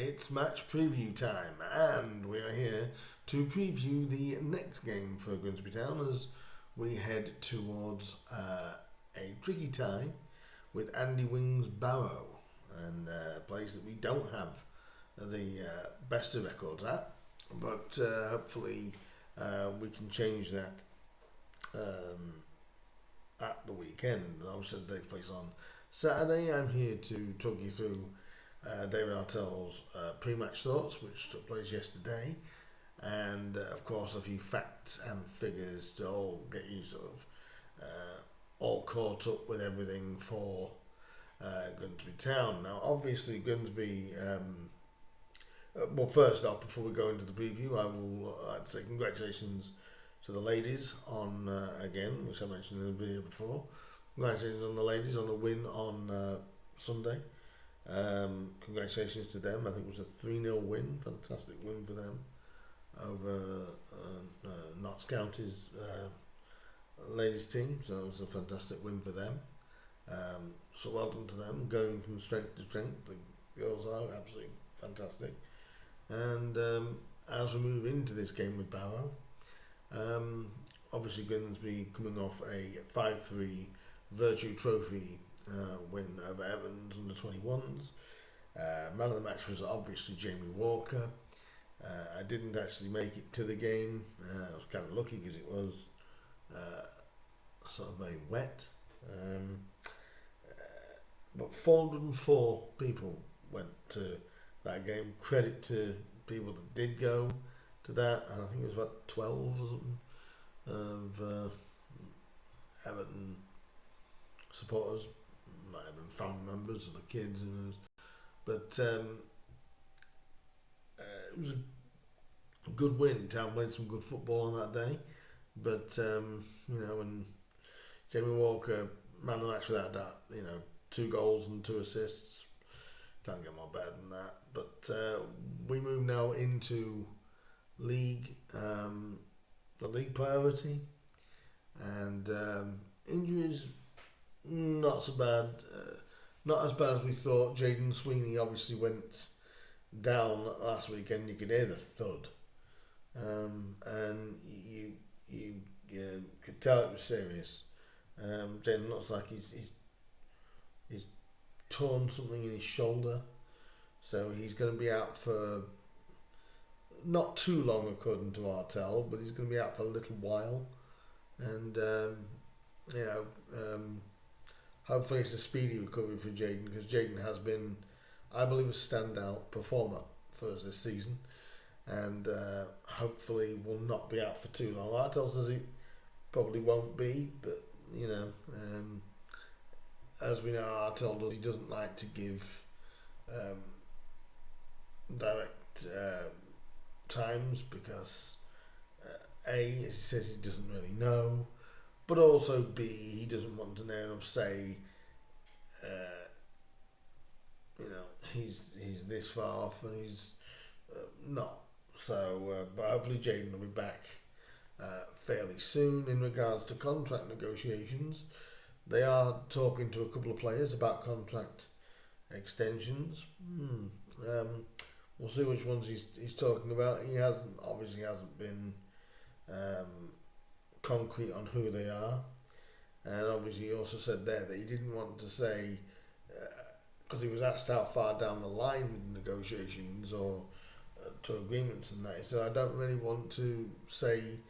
It's match preview time, and we are here to preview the next game for Grimsby Town as we head towards a tricky tie with Andy Whing's Barrow, and a place that we don't have the best of records at, but hopefully we can change that at the weekend. Obviously, it takes place on Saturday. I'm here to talk you through David Artell's pre-match thoughts, which took place yesterday, and of course a few facts and figures to all get you sort of all caught up with everything for Grimsby Town. Now, obviously, Grimsby. Well, first off, before we go into the preview, I will like to say congratulations to the ladies on again, which I mentioned in the video before. Congratulations on the ladies on the win on Sunday. Congratulations to them. I think it was a 3-0 win. Fantastic win for them over Notts County's ladies team. So it was a fantastic win for them. So well done to them. Going from strength to strength, the girls are absolutely fantastic. And as we move into this game with Barrow, obviously Grimsby coming off a 5-3 Virtue Trophy win over Evans under 21s. Man of the match was obviously Jamie Walker. I didn't actually make it to the game. I was kind of lucky because it was sort of very wet. But 404 people went to that game. Credit to people that did go to that, and I think it was about 12 or something of Everton supporters. Might have been family members of the kids, who knows. But it was a good win. Town played some good football on that day. But, when Jamie Walker, man of the match without that, 2 goals and 2 assists. Can't get more better than that. But we move now into league, the league priority. And injuries, not so bad. Not as bad as we thought. Jaden Sweeney obviously went down last weekend. You could hear the thud. And you could tell it was serious. Jaden looks like he's torn something in his shoulder, so he's going to be out for not too long according to Artell, but he's going to be out for a little while, and hopefully it's a speedy recovery for Jaden, because Jaden has been, I believe, a standout performer for us this season, and hopefully will not be out for too long. Artell says he probably won't be, but as we know, Artell he doesn't like to give direct times because A, as he says, he doesn't really know, but also B, he doesn't want to now say he's this far off and he's not. So, but hopefully Jaden will be back fairly soon. In regards to contract negotiations, they are talking to a couple of players about contract extensions. We'll see which ones he's talking about. He obviously hasn't been concrete on who they are, and obviously he also said there that he didn't want to say, because he was asked how far down the line with negotiations or to agreements and that. He said, I don't really want to say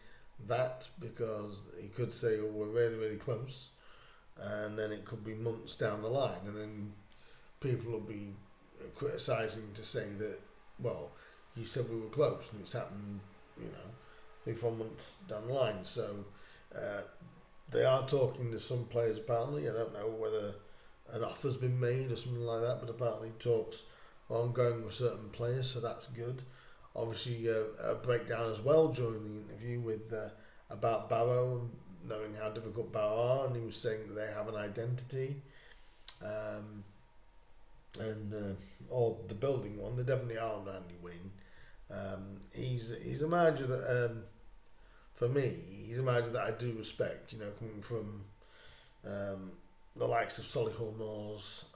that because he could say, oh, we're really, really close, and then it could be months down the line, and then people will be criticising to say that, well, you said we were close and it's happened, 3-4 months down the line. So they are talking to some players apparently. I don't know whether an offer's been made or something like that, but apparently talks are ongoing with certain players, so that's good. Obviously a breakdown as well during the interview with about Barrow, knowing how difficult Barrow are, and he was saying that they have an identity, or the building one. They definitely are under Andy Whing. He's a manager that, for me, he's a manager that I do respect. Coming from the likes of Solihull Moors,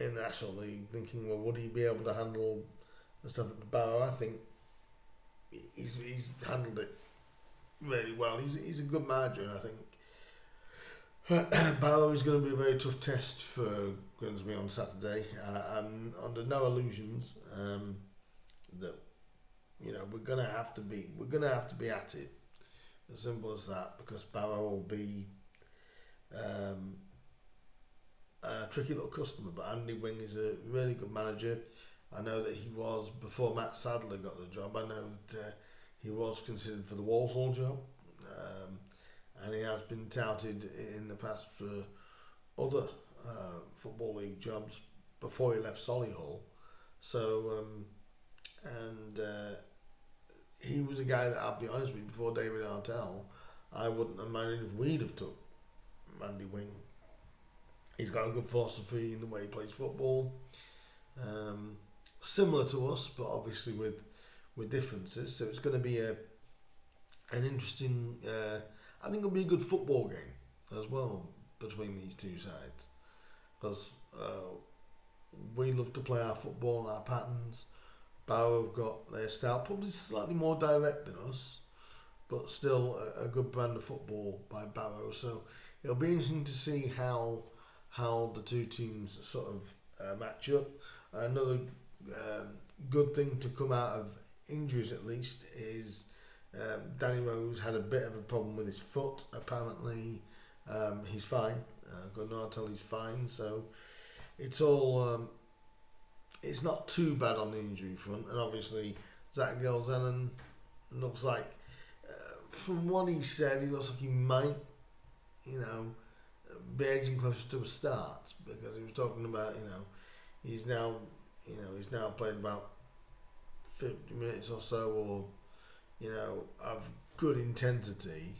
in the National League, thinking, well, would he be able to handle the stuff at Barrow? I think he's handled it really well. He's a good manager, and I think Barrow is going to be a very tough test for Grimsby on Saturday. I'm under no illusions that we're going to have to be at it. As simple as that, because Barrow will be a tricky little customer. But Andy Whing is a really good manager. I know that he was, before Matt Sadler got the job, I know that he was considered for the Walsall job, and he has been touted in the past for other Football League jobs before he left Solihull. So, he was a guy that, I'll be honest with you, before David Artell, I wouldn't have minded if we'd have took Andy Whing. He's got a good philosophy in the way he plays football. Similar to us, but obviously with differences. So it's going to be an interesting, I think it'll be a good football game as well between these two sides. Because we love to play our football and our patterns. Barrow have got their style, probably slightly more direct than us, but still a good brand of football by Barrow. So it'll be interesting to see how the two teams sort of match up. Another good thing to come out of injuries, at least, is Danny Rose had a bit of a problem with his foot. Apparently, he's fine. Got no tell he's fine. So it's all. It's not too bad on the injury front, and obviously Zach Gelzenon looks like, from what he said, he looks like he might, be edging closer to a start, because he was talking about, he's now played about 50 minutes or so, or of good intensity.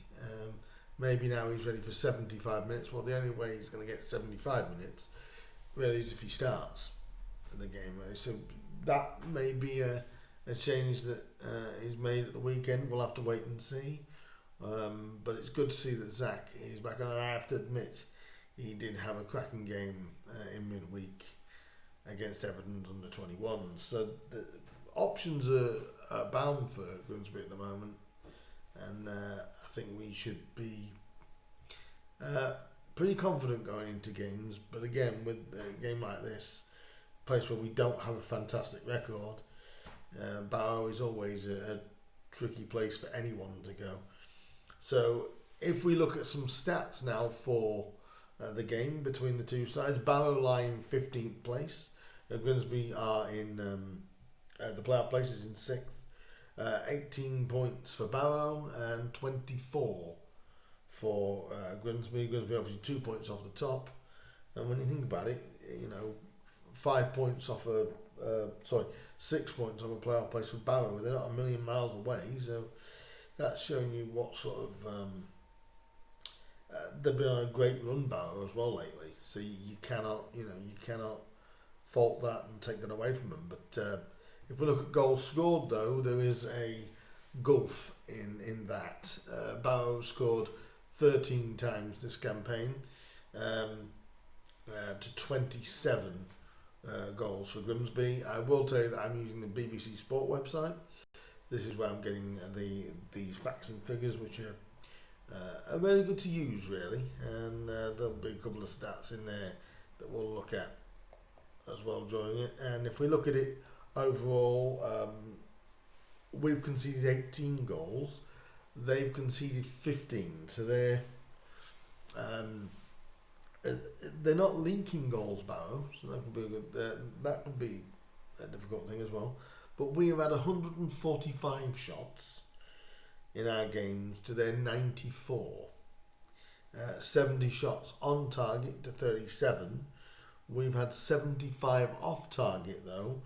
Maybe now he's ready for 75 minutes. Well, the only way he's going to get 75 minutes really is if he starts the game, right? So that may be a change that is made at the weekend. We'll have to wait and see. But it's good to see that Zach is back on. And I have to admit, he did have a cracking game in midweek against Everton's under 21s. So the options are bound for Grimsby at the moment, and I think we should be pretty confident going into games. But again, with a game like this, place where we don't have a fantastic record, Barrow is always a tricky place for anyone to go. So if we look at some stats now for the game between the two sides, Barrow lie in 15th place. Grimsby are in the playoff places in 6th. 18 points for Barrow and 24 for Grimsby. Grimsby obviously 2 points off the top. And when you think about it, 5 points off 6 points off a playoff place for Barrow. They're not a million miles away, so that's showing you what sort of they've been on a great run, Barrow, as well lately. So you cannot fault that and take that away from them. But if we look at goals scored, though, there is a gulf in that. Barrow scored 13 times this campaign to 27 goals for Grimsby. I will tell you that I'm using the BBC Sport website. This is where I'm getting these facts and figures, which are really good to use, really. And there'll be a couple of stats in there that we'll look at as well during it. And if we look at it overall, we've conceded 18 goals. They've conceded 15. So they're not leaking goals, Barrow, so that could be a good. That could be a difficult thing as well. But we have had 145 shots in our games to their 94. 70 shots on target to 37. We've had 75 off target though,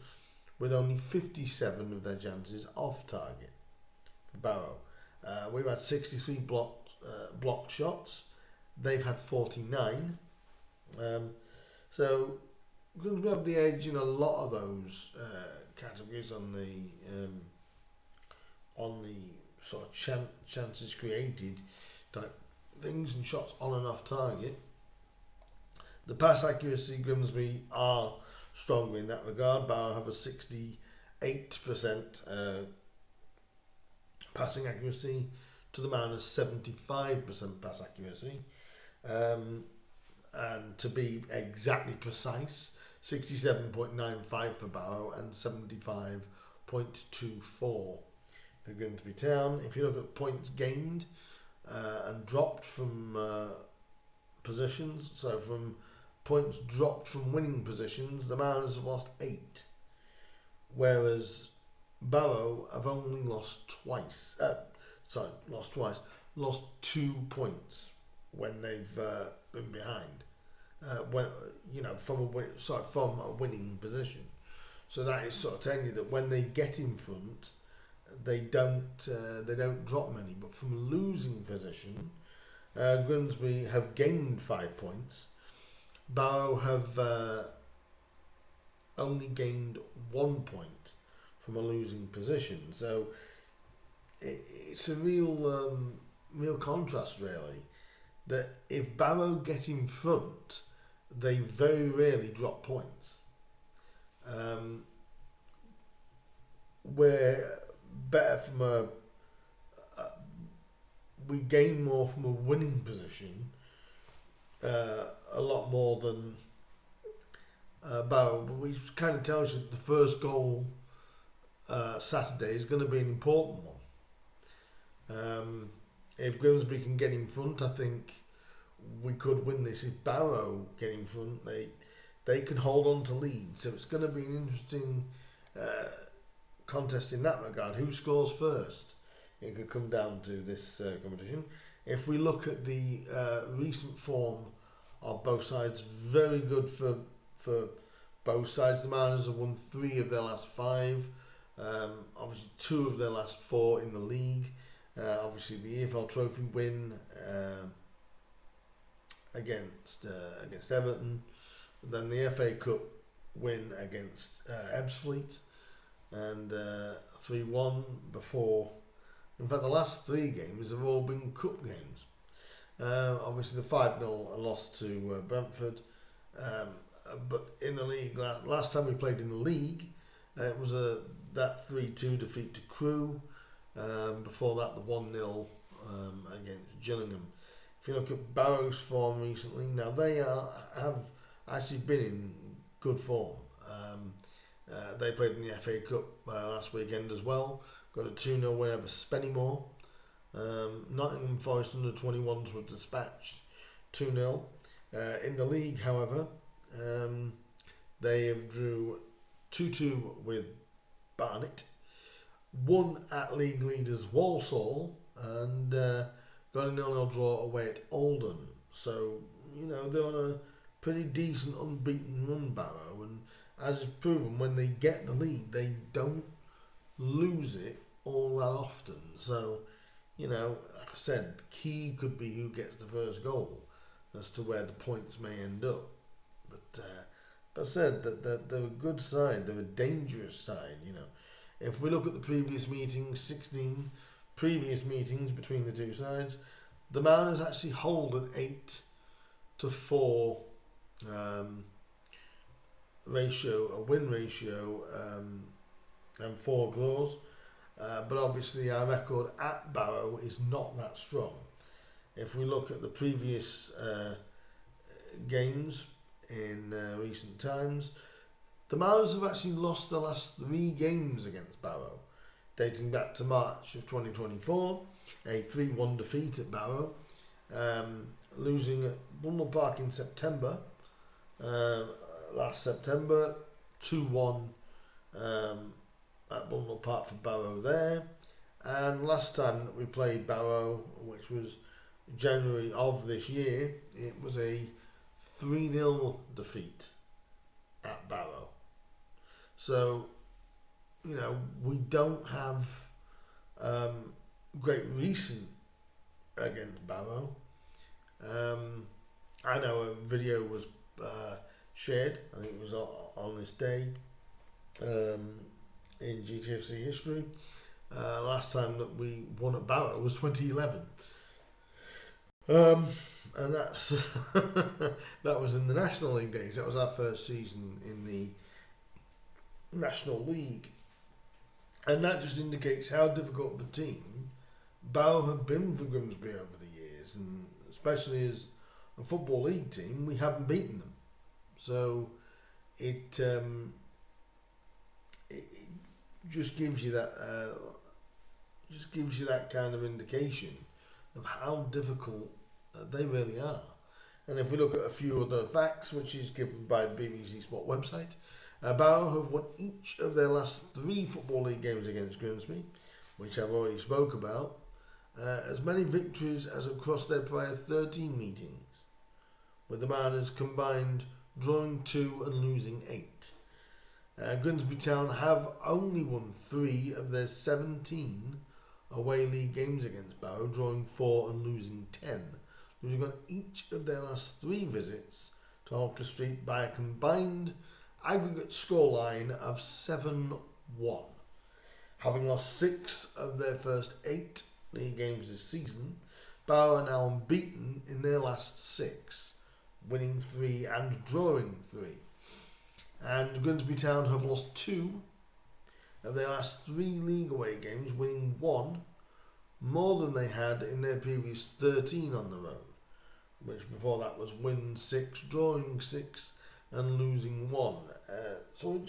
with only 57 of their chances off target for Barrow. We've had 63 blocked shots. They've had 49. So Grimsby have the edge in a lot of those categories on the sort of chances created type things and shots on and off target. The pass accuracy, Grimsby are stronger in that regard. Barrow have a 68% passing accuracy to the Mariners' 75% pass accuracy. And to be exactly precise, 67.95 for Barrow and 75.24 for Grimsby Town. If you look at points gained and dropped from positions, so from points dropped from winning positions, the Mariners have lost 8, whereas Barrow have only lost twice. Lost 2 points when they've been behind. From a winning position. So that is sort of telling you that when they get in front, they don't drop many. But from a losing position, Grimsby have gained 5 points. Barrow have only gained 1 point from a losing position. So it's a real contrast, really. That if Barrow get in front, they very rarely drop points. We're better from we gain more from a winning position, a lot more than Barrow, which kind of tells you that the first goal Saturday is going to be an important one. If Grimsby can get in front, I think we could win this. If Barrow get in front, they can hold on to lead. So it's going to be an interesting contest in that regard. Who scores first? It could come down to this competition. If we look at the recent form of both sides, very good for both sides. The Mariners have won 3 of their last 5. Obviously 2 of their last 4 in the league. Obviously the EFL Trophy win against Everton, then the FA Cup win against Ebbsfleet, and 3-1 before. In fact, the last 3 games have all been cup games. Obviously the 5-0 loss to Brentford, but in the league, last time we played in the league, it was that 3-2 defeat to Crewe. Before that, the 1-0 against Gillingham. If you look at Barrow's form recently, now they have actually been in good form. They played in the FA Cup last weekend as well. Got a 2-0 win over Spennymoor. Nottingham Forest under 21s was dispatched 2-0. In the league, however, they have drew 2-2 with Barnet, won at league leaders Walsall, and got a 0-0 draw away at Oldham. So, they're on a pretty decent unbeaten run, Barrow, and as is proven, when they get the lead, they don't lose it all that often. So, like I said, key could be who gets the first goal as to where the points may end up. But I said that they're a good side, they're a dangerous side, If we look at the previous meetings, 16 previous meetings between the two sides, the Mariners actually hold an 8-4 ratio, a win ratio, and 4 draws. But obviously our record at Barrow is not that strong. If we look at the previous games in recent times, the Mariners have actually lost the last 3 games against Barrow, dating back to March of 2024, a 3-1 defeat at Barrow, losing at Bunlow Park in September, last September, 2-1 at Bunlow Park for Barrow there, and last time that we played Barrow, which was January of this year, it was a 3-0 defeat at Barrow. So, we don't have great recent against Barrow. I know a video was shared, I think it was on this day, in GTFC history. Last time that we won at Barrow was 2011. And that's that was in the National League days. That was our first season in the National League. And that just indicates how difficult of a team Barrow have been for Grimsby over the years, and especially as a Football League team, we haven't beaten them. So it just gives you that kind of indication of how difficult they really are. And if we look at a few other facts, which is given by the BBC Sport website, Barrow have won each of their last 3 Football League games against Grimsby, which I've already spoke about, as many victories as across their prior 13 meetings, with the Mariners combined drawing 2 and losing 8. Grimsby Town have only won 3 of their 17 away league games against Barrow, drawing 4 and losing 10, losing on each of their last 3 visits to Holker Street by a combined aggregate scoreline of 7-1. Having lost 6 of their first 8 league games this season, Barrow are now unbeaten in their last 6, winning 3 and drawing 3. And Grimsby Town have lost 2 of their last 3 league away games, winning 1, more than they had in their previous 13 on the road, which before that was win 6, drawing 6 and losing 1. So we've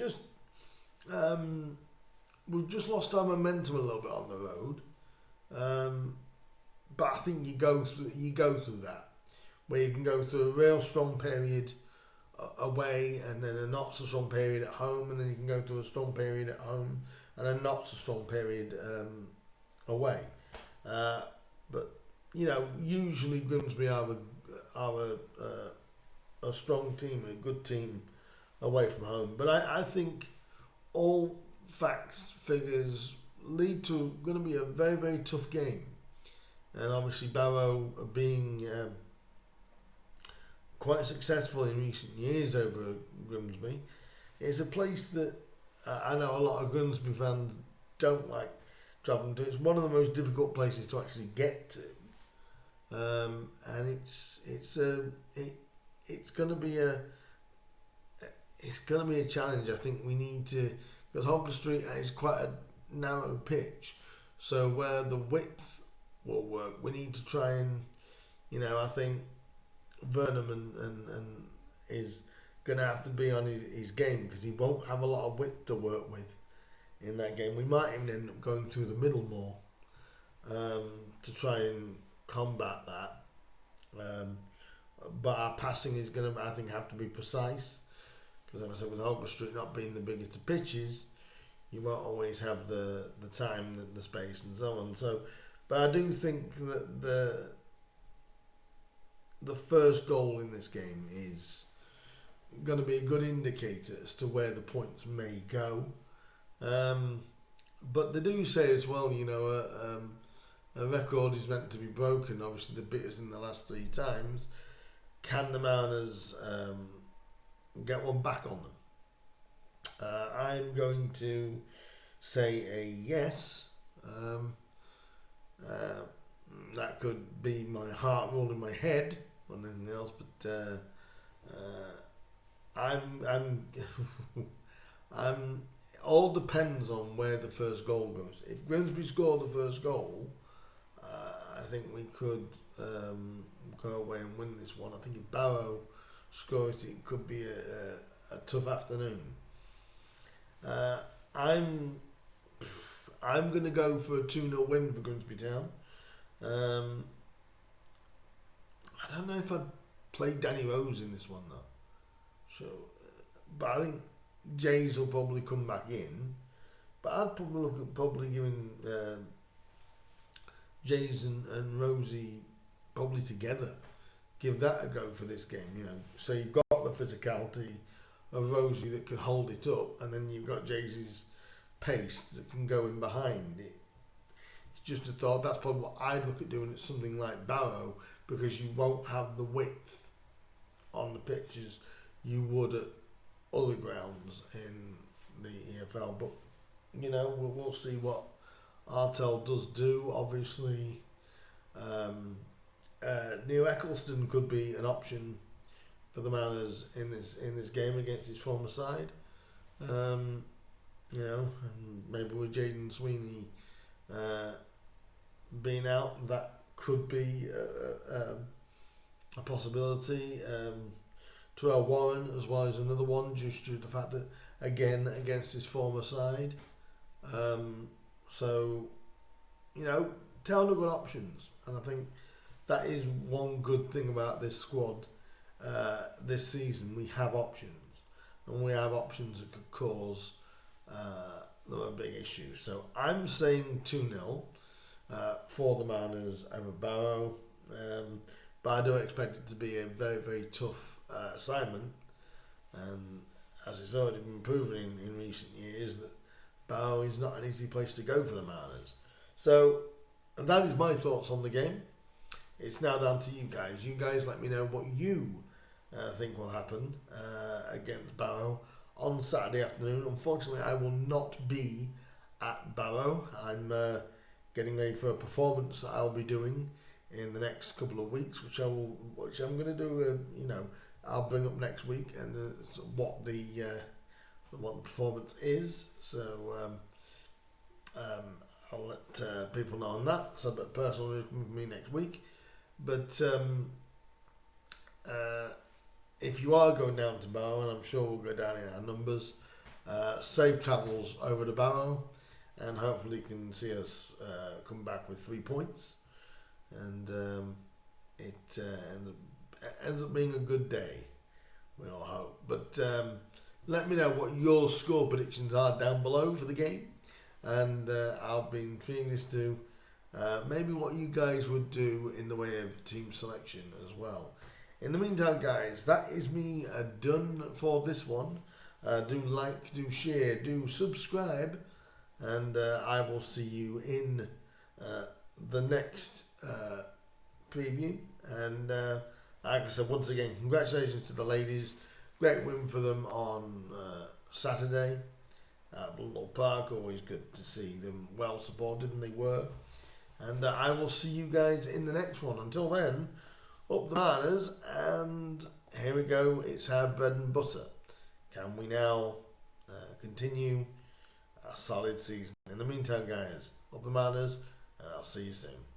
just lost our momentum a little bit on the road. But I think you go through that, where you can go through a real strong period away and then a not so strong period at home, and then you can go through a strong period at home and a not so strong period away. But usually Grimsby are a strong team, a good team away from home. But I think all facts, figures lead to going to be a very, very tough game. And obviously Barrow being quite successful in recent years over Grimsby, it's a place that I know a lot of Grimsby fans don't like travelling to. It's one of the most difficult places to actually get to, and it's going to be a challenge. I think we need to, because Holker Street is quite a narrow pitch, so where the width will work, we need to try and, I think Vernon and is going to have to be on his game, because he won't have a lot of width to work with in that game. We might even end up going through the middle more to try and combat that. But our passing is going to, I think, have to be precise, because as I said, with Holker Street not being the biggest of pitches, you won't always have the time, the space and so on. So, but I do think that the first goal in this game is going to be a good indicator as to where the points may go. But they do say as well, a record is meant to be broken. Obviously, the beat us in the last 3 times. Can the Mariners get one back on them? I'm going to say a yes. That could be my heart rolling my head or anything else, but I'm all depends on where the first goal goes. If Grimsby score the first goal, I think we could go away and win this one. I think if Barrow scores, it could be a tough afternoon. I'm going to go for a 2-0 win for Grimsby Town. I don't know if I'd play Danny Rose in this one though. So, but I think Jays will probably come back in. But I'd probably look at giving Jays and Rosie probably together. Give that a go for this game. So you've got the physicality of Rosie that can hold it up, and then you've got Jays' pace that can go in behind it. It's just a thought. That's probably what I'd look at doing at something like Barrow, because you won't have the width on the pitches you would at other grounds in the EFL. But we'll see what Artell does do. Obviously, Neil Eccleston could be an option for the Mariners in this game against his former side. and maybe with Jaden Sweeney being out, that could be a possibility. Terrell Warren as well as another one, just due to the fact that, again, against his former side. So, Town have got options, and I think that is one good thing about this squad this season. We have options, and we have options that could cause them a big issue. So I'm saying 2-0 for the Mariners over Barrow, but I do expect it to be a very, very tough assignment, and as it's already been proven in recent years, that Barrow is not an easy place to go for the Mariners. So that is my thoughts on the game. It's now down to you guys. You guys let me know what you think will happen against Barrow on Saturday afternoon. Unfortunately, I will not be at Barrow. I'm getting ready for a performance that I'll be doing in the next couple of weeks, which I'm going to do. I'll bring up next week and what the performance is. So I'll let people know on that. So a bit personal news coming from me next week. But if you are going down to Barrow, and I'm sure we'll go down in our numbers, safe travels over to Barrow, and hopefully you can see us come back with 3 points, and it ends up being a good day, we all hope. But let me know what your score predictions are down below for the game, and I'll be intrigued as to maybe what you guys would do in the way of team selection as well. In the meantime, guys, that is me done for this one. Do like, do share, do subscribe, and I will see you in the next preview. And like I said, once again, congratulations to the ladies. Great win for them on Saturday at Blundell Park. Always good to see them well supported, and they were. And I will see you guys in the next one. Until then, up the Mariners, and here we go. It's our bread and butter. Can we now continue a solid season? In the meantime, guys, up the Mariners, and I'll see you soon.